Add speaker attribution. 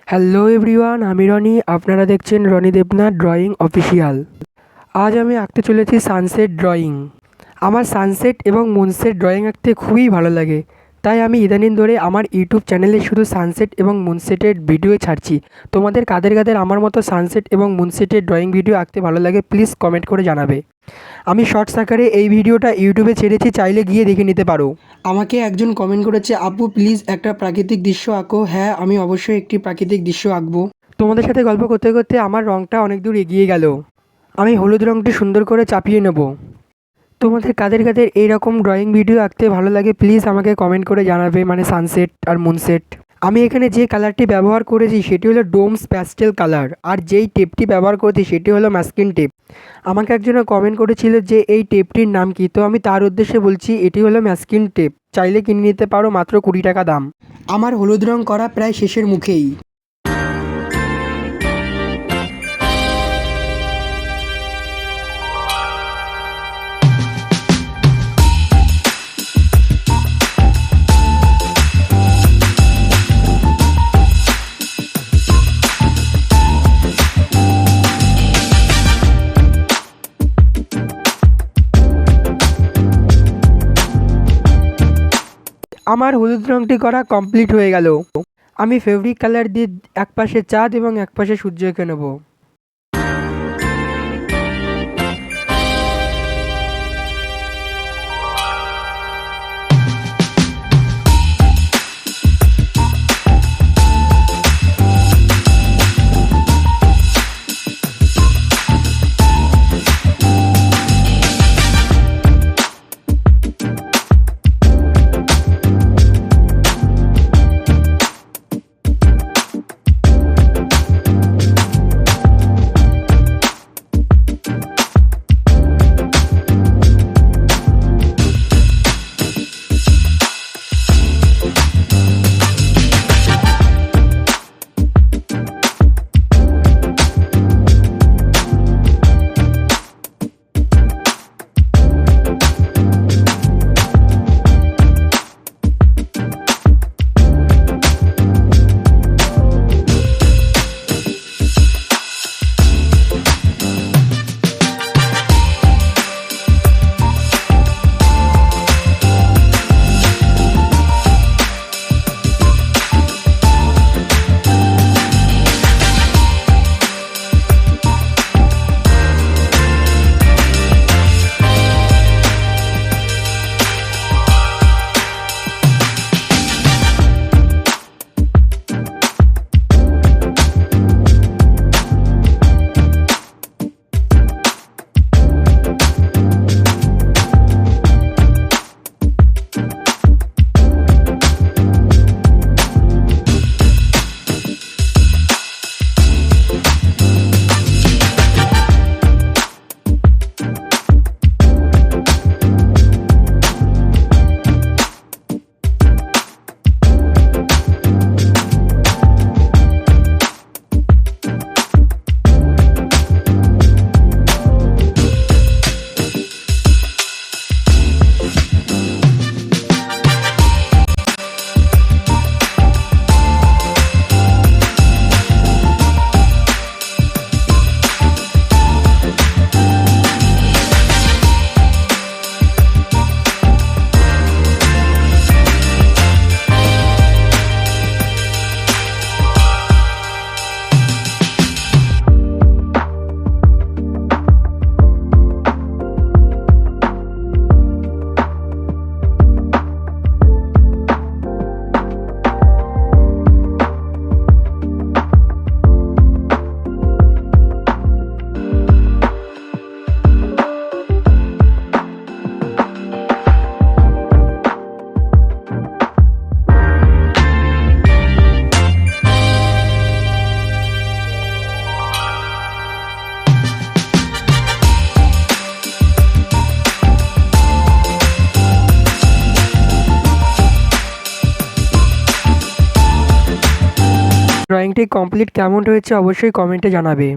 Speaker 1: Hello everyone, আমি রনি। আপনারা দেখছেন রনি দেবনাথ ড্রয়িং অফিসিয়াল। আজ আমি আঁকতে চলেছি সানসেট ড্রয়িং। আমার সানসেট এবং মুনসেট ড্রয়িং আঁকতে খুবই ভালো লাগে, তাই আমি ইদানিং ধরে আমার ইউটিউব চ্যানেলে শুধু সানসেট এবং মুনসেটের ভিডিও ছাড়ছি। তোমাদের কাদের কাদের আমার মতো সানসেট এবং মুনসেটের ড্রয়িং ভিডিও আঁকতে ভালো লাগে প্লিজ কমেন্ট করে জানাবে। আমি শর্টস আকারে এই ভিডিওটা ইউটিউবে ছেড়েছি, চাইলে গিয়ে দেখে নিতে পারো। আমাকে একজন কমেন্ট করেছে, আপু প্লিজ একটা প্রাকৃতিক দৃশ্য আঁকো। হ্যাঁ, আমি অবশ্যই একটি প্রাকৃতিক দৃশ্য আঁকবো। তোমাদের সাথে গল্প করতে করতে আমার রঙটা অনেক দূর এগিয়ে গেল। আমি হলুদ রঙটি সুন্দর করে চাপিয়ে নেব। তোমাদের কাদের কাদের এইরকম ড্রয়িং ভিডিও আঁকতে ভালো লাগে প্লিজ আমাকে কমেন্ট করে জানাবে, মানে সানসেট আর মুনসেট। আমি এখানে যে কালারটি ব্যবহার করেছি সেটি হলো ডোমস প্যাস্টেল কালার, আর যেই টেপটি ব্যবহার করেছি সেটি হলো ম্যাস্কিন টেপ। আমাকে একজনে কমেন্ট করেছিল যে এই টেপটির নাম কি, তো আমি তার উদ্দেশ্যে বলছি এটি হলো ম্যাস্কিন টেপ। চাইলে কিনে নিতে পারো, মাত্র 20 টাকা দাম। আমার হলুদ রং করা প্রায় শেষের মুখেই। আমার হলুদ রঙটি করা কমপ্লিট হয়ে গেল। আমি ফেব্রিক কালার দিয়ে একপাশে চাঁদ এবং একপাশে সূর্য এঁকে নেব। ড্রয়িংটি কমপ্লিট কেমন হয়েছে অবশ্যই কমেন্টে জানাবে।